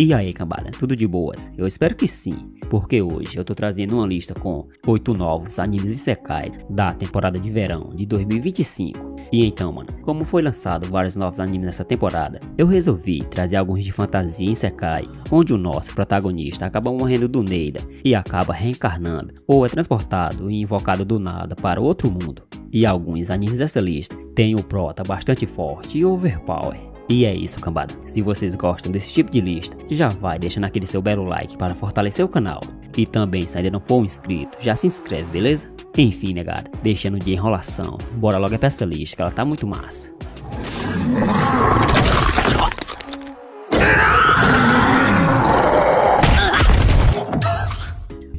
E aí, cambada, tudo de boas? Eu espero que sim, porque hoje eu tô trazendo uma lista com 8 novos animes Isekai da temporada de verão de 2025. E então, mano, como foi lançado vários novos animes nessa temporada, eu resolvi trazer alguns de fantasia Isekai, onde o nosso protagonista acaba morrendo do Neida e acaba reencarnando, ou é transportado e invocado do nada para outro mundo. E alguns animes dessa lista têm o prota bastante forte e overpower. E é isso, cambada. Se vocês gostam desse tipo de lista, já vai deixando aquele seu belo like para fortalecer o canal. E também, se ainda não for um inscrito, já se inscreve, beleza? Enfim, negada, deixando de enrolação, bora logo pra essa lista que ela tá muito massa.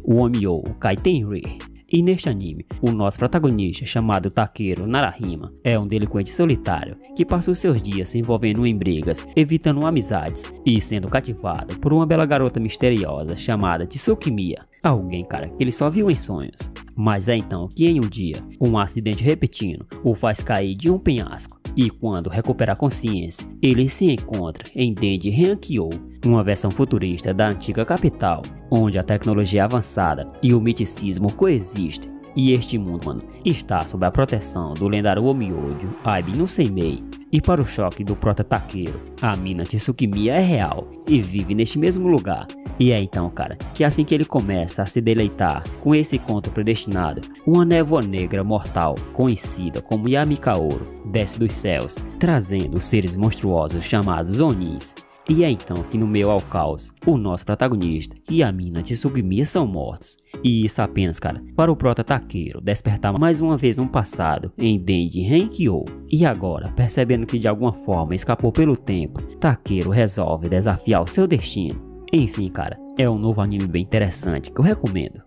O Onmyo Kaitenri. E neste anime, o nosso protagonista, chamado Takeru Narahima, é um delinquente solitário que passa os seus dias se envolvendo em brigas, evitando amizades e sendo cativado por uma bela garota misteriosa chamada Tsukimiya. Alguém, cara, que ele só viu em sonhos. Mas é então que em um dia, um acidente repentino o faz cair de um penhasco. E quando recupera a consciência, ele se encontra em Dende Reankyo, uma versão futurista da antiga capital, onde a tecnologia é avançada e o misticismo coexistem. E este mundo, mano, está sob a proteção do lendário Onmyojo Aibi no Seimei. E para o choque do prota Takeru, a mina Tsukimiya é real e vive neste mesmo lugar. E é então, cara, que assim que ele começa a se deleitar com esse conto predestinado, uma névoa negra mortal, conhecida como Yamikaoro, desce dos céus, trazendo seres monstruosos chamados Onins. E é então que no meio ao caos, o nosso protagonista e a mina Tsukimiya são mortos. E isso apenas, cara, para o prota Takeru despertar mais uma vez um passado em Dende Reankyo. E agora, percebendo que de alguma forma escapou pelo tempo, Takeru resolve desafiar o seu destino. Enfim, cara, é um novo anime bem interessante que eu recomendo.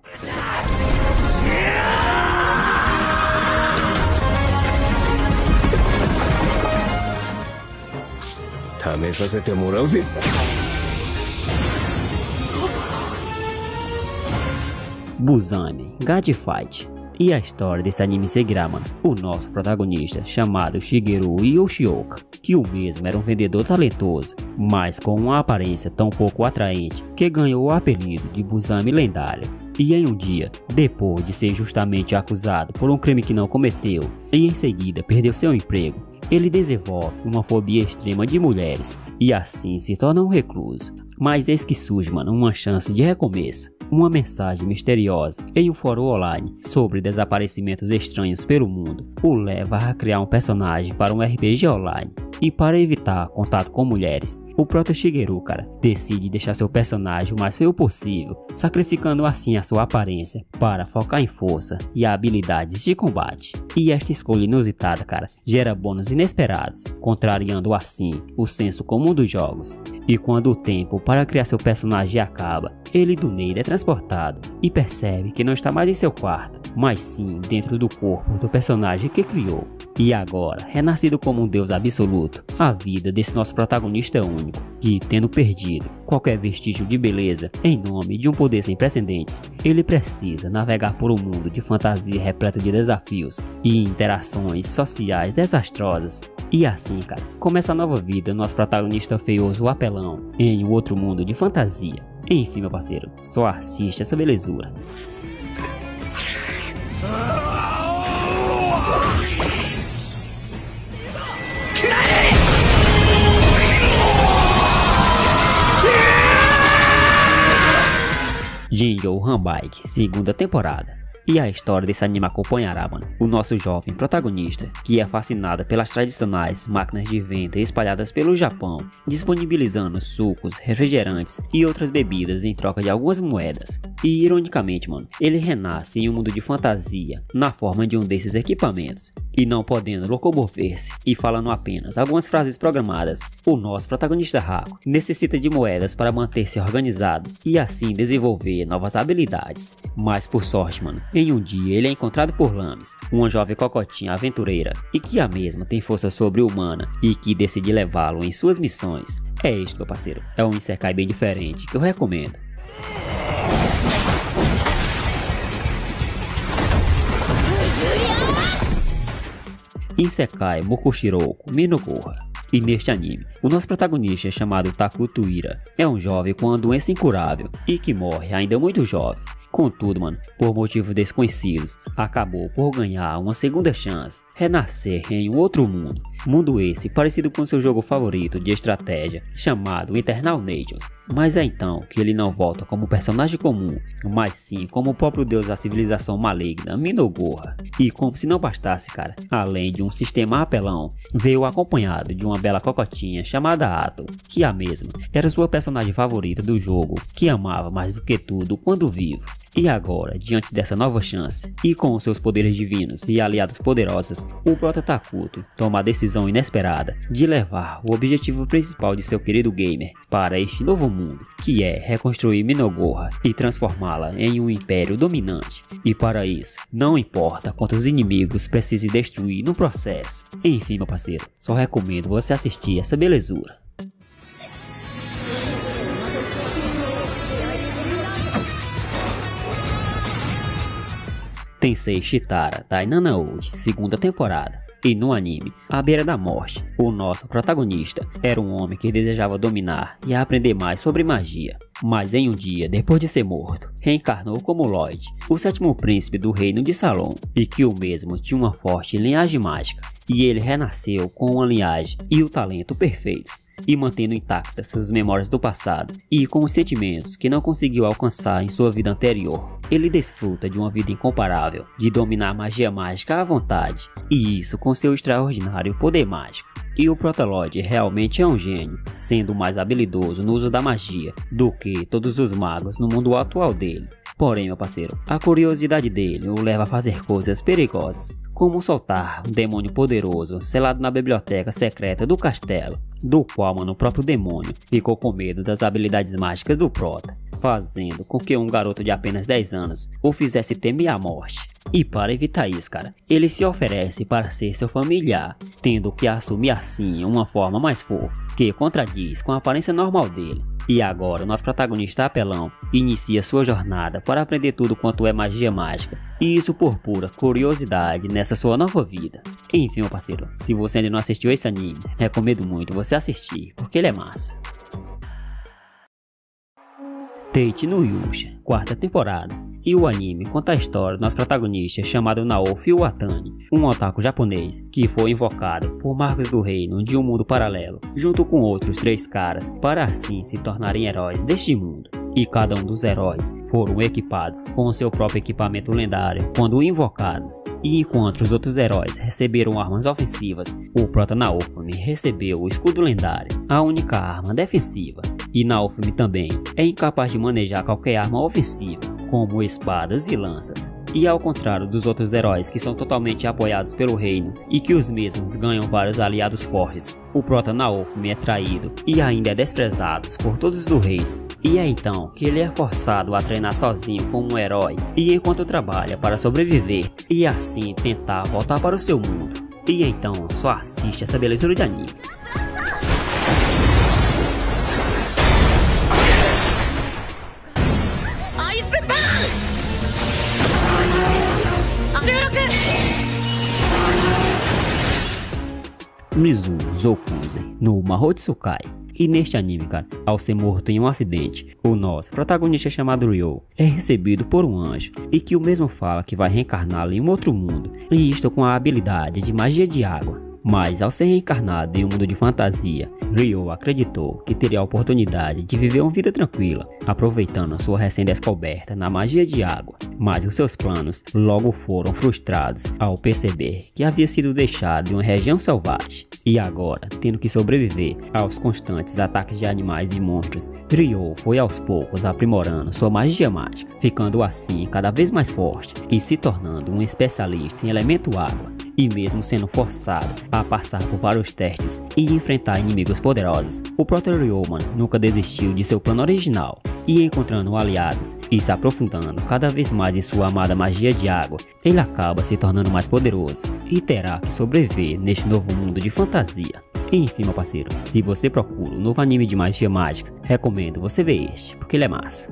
Buzame God Fight. E a história desse anime seguirá, mano, o nosso protagonista, chamado Shigeru Yoshioka, que o mesmo era um vendedor talentoso, mas com uma aparência tão pouco atraente, que ganhou o apelido de Buzame Lendário. E em um dia, depois de ser justamente acusado por um crime que não cometeu, e em seguida perdeu seu emprego, ele desenvolve uma fobia extrema de mulheres, e assim se torna um recluso. Mas eis que surge, mano, uma chance de recomeço. Uma mensagem misteriosa em um fórum online sobre desaparecimentos estranhos pelo mundo o leva a criar um personagem para um RPG online. E para evitar contato com mulheres, o prota Shigeru, cara, decide deixar seu personagem o mais feio possível, sacrificando assim a sua aparência para focar em força e habilidades de combate. E esta escolha inusitada, cara, gera bônus inesperados, contrariando assim o senso comum dos jogos. E quando o tempo para criar seu personagem acaba, ele do Neida é transportado e percebe que não está mais em seu quarto, mas sim dentro do corpo do personagem que criou. E agora, renascido como um deus absoluto, a vida desse nosso protagonista é único, que tendo perdido qualquer vestígio de beleza em nome de um poder sem precedentes, ele precisa navegar por um mundo de fantasia repleto de desafios e interações sociais desastrosas. E assim, cara, começa a nova vida nosso protagonista feioso apelão em um outro mundo de fantasia. Enfim, meu parceiro, só assiste essa belezura. Jinjo Hanbike, segunda temporada. E a história desse anime acompanhará, mano, o nosso jovem protagonista, que é fascinado pelas tradicionais máquinas de venda espalhadas pelo Japão, disponibilizando sucos, refrigerantes e outras bebidas em troca de algumas moedas. E ironicamente, mano, ele renasce em um mundo de fantasia, na forma de um desses equipamentos. E não podendo locomover-se e falando apenas algumas frases programadas, o nosso protagonista Haku necessita de moedas para manter-se organizado e assim desenvolver novas habilidades. Mas por sorte, mano, em um dia ele é encontrado por Lames, uma jovem cocotinha aventureira, e que a mesma tem força sobre-humana e que decide levá-lo em suas missões. É isto, meu parceiro, é um Isekai bem diferente que eu recomendo. Isekai Mokushirouku Minogorra. E neste anime, o nosso protagonista chamado Takuto Ira é um jovem com uma doença incurável e que morre ainda muito jovem. Contudo, mano, por motivos desconhecidos, acabou por ganhar uma segunda chance, renascer em um outro mundo. Mundo esse parecido com seu jogo favorito de estratégia, chamado Eternal Nations. Mas é então que ele não volta como personagem comum, mas sim como o próprio deus da civilização maligna, Minogorra. E como se não bastasse, cara, além de um sistema apelão, veio acompanhado de uma bela cocotinha chamada Ato, que a mesma era sua personagem favorita do jogo, que amava mais do que tudo quando vivo. E agora, diante dessa nova chance, e com seus poderes divinos e aliados poderosos, o Prota Takuto toma a decisão inesperada de levar o objetivo principal de seu querido gamer para este novo mundo, que é reconstruir Minogorra e transformá-la em um império dominante. E para isso, não importa quantos inimigos precise destruir no processo. Enfim, meu parceiro, só recomendo você assistir essa belezura. Tensei Shitara Tainana Old, segunda temporada. E no anime, à beira da morte, o nosso protagonista era um homem que desejava dominar e aprender mais sobre magia. Mas em um dia, depois de ser morto, reencarnou como Lloyd, o sétimo príncipe do reino de Salon, e que o mesmo tinha uma forte linhagem mágica. E ele renasceu com uma linhagem e o talento perfeitos, e mantendo intactas suas memórias do passado e com os sentimentos que não conseguiu alcançar em sua vida anterior. Ele desfruta de uma vida incomparável, de dominar a magia mágica à vontade, e isso com seu extraordinário poder mágico. E o Protaloid realmente é um gênio, sendo mais habilidoso no uso da magia do que todos os magos no mundo atual dele. Porém, meu parceiro, a curiosidade dele o leva a fazer coisas perigosas, como soltar um demônio poderoso selado na biblioteca secreta do castelo, do qual, mano, o próprio demônio ficou com medo das habilidades mágicas do Prota, fazendo com que um garoto de apenas 10 anos o fizesse temer a morte. E para evitar isso, cara, ele se oferece para ser seu familiar, tendo que assumir assim uma forma mais fofa, que contradiz com a aparência normal dele. E agora, o nosso protagonista apelão inicia sua jornada para aprender tudo quanto é magia mágica, e isso por pura curiosidade nessa sua nova vida. Enfim, meu parceiro, se você ainda não assistiu esse anime, recomendo muito você assistir, porque ele é massa. Tate no Yusha, quarta temporada. E o anime conta a história do nosso protagonista chamado Naoki Iwatani, um otaku japonês que foi invocado por magos do reino de um mundo paralelo, junto com outros 3 caras, para assim se tornarem heróis deste mundo. E cada um dos heróis foram equipados com o seu próprio equipamento lendário quando invocados. E enquanto os outros heróis receberam armas ofensivas, o Prota Naofumi recebeu o escudo lendário, a única arma defensiva. E Naofumi também é incapaz de manejar qualquer arma ofensiva, como espadas e lanças. E ao contrário dos outros heróis que são totalmente apoiados pelo reino e que os mesmos ganham vários aliados fortes, o Prota Naofumi é traído e ainda é desprezado por todos do reino. E é então que ele é forçado a treinar sozinho como um herói e enquanto trabalha para sobreviver e assim tentar voltar para o seu mundo. E então só assiste essa belezura de anime. Mizu Zokuzen no Mahotsukai. E neste anime, cara, ao ser morto em um acidente, o nosso protagonista chamado Ryo é recebido por um anjo e que o mesmo fala que vai reencarná-lo em um outro mundo, e isto com a habilidade de magia de água. Mas ao ser reencarnado em um mundo de fantasia, Ryo acreditou que teria a oportunidade de viver uma vida tranquila, aproveitando sua recém-descoberta na magia de água. Mas os seus planos logo foram frustrados ao perceber que havia sido deixado em uma região selvagem. E agora, tendo que sobreviver aos constantes ataques de animais e monstros, Ryo foi aos poucos aprimorando sua magia mágica, ficando assim cada vez mais forte e se tornando um especialista em elemento água. E mesmo sendo forçado a passar por vários testes e enfrentar inimigos poderosos, o Prota Ryo nunca desistiu de seu plano original. E encontrando aliados e se aprofundando cada vez mais em sua amada magia de água, ele acaba se tornando mais poderoso e terá que sobreviver neste novo mundo de fantasia. Enfim, meu parceiro, se você procura um novo anime de magia mágica, recomendo você ver este, porque ele é massa.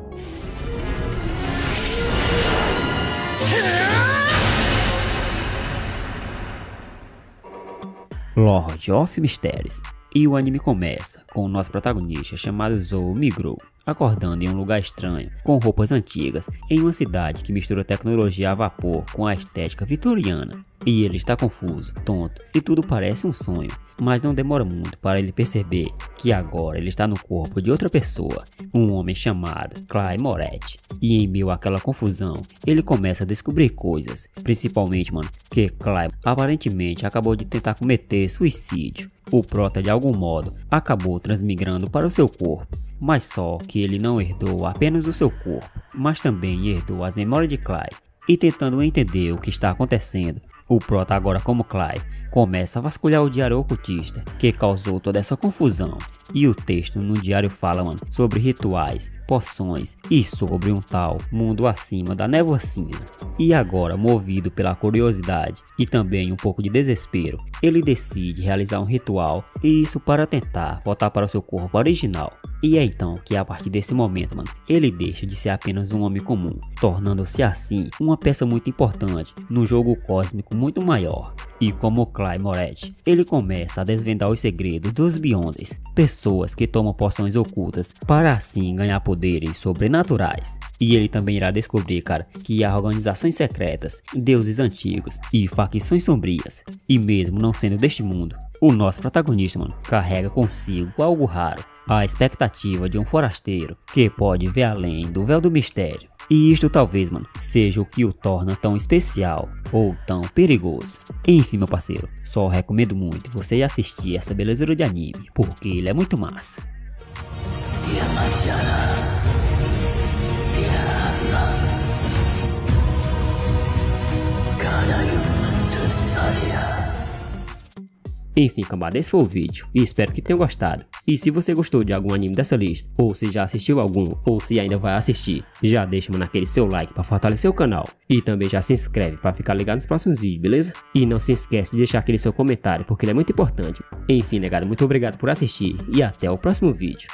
Lord of Mysteries. E o anime começa com o nosso protagonista chamado Zou Migrou, acordando em um lugar estranho, com roupas antigas, em uma cidade que mistura tecnologia a vapor com a estética vitoriana. E ele está confuso, tonto, e tudo parece um sonho, mas não demora muito para ele perceber que agora ele está no corpo de outra pessoa, um homem chamado Clay Moretz. E em meio àquela confusão, ele começa a descobrir coisas, principalmente, que Clay aparentemente acabou de tentar cometer suicídio. O prota de algum modo acabou transmigrando para o seu corpo, mas só que ele não herdou apenas o seu corpo, mas também herdou as memórias de Clay. E tentando entender o que está acontecendo, o prota, agora como Clay, começa a vasculhar o diário ocultista que causou toda essa confusão. E o texto no diário fala, sobre rituais, poções e sobre um tal mundo acima da névoa cinza. E agora, movido pela curiosidade e também um pouco de desespero, ele decide realizar um ritual, e isso para tentar voltar para o seu corpo original. E é então que a partir desse momento, ele deixa de ser apenas um homem comum, tornando-se assim uma peça muito importante num jogo cósmico muito maior. E como Clay Moretz, ele começa a desvendar os segredos dos Beyonders, pessoas que tomam poções ocultas para assim ganhar poderes sobrenaturais. E ele também irá descobrir, que há organizações secretas, deuses antigos e facções sombrias. E mesmo não sendo deste mundo, o nosso protagonista, carrega consigo algo raro, a expectativa de um forasteiro que pode ver além do véu do mistério. E isto talvez, seja o que o torna tão especial ou tão perigoso. Enfim, meu parceiro, só recomendo muito você assistir essa belezura de anime, porque ele é muito massa. Enfim, cambada, esse foi o vídeo e espero que tenham gostado. E se você gostou de algum anime dessa lista, ou se já assistiu algum, ou se ainda vai assistir, já deixa, aquele seu like para fortalecer o canal. E também já se inscreve para ficar ligado nos próximos vídeos, beleza? E não se esquece de deixar aquele seu comentário, porque ele é muito importante. Enfim, negado, muito obrigado por assistir e até o próximo vídeo.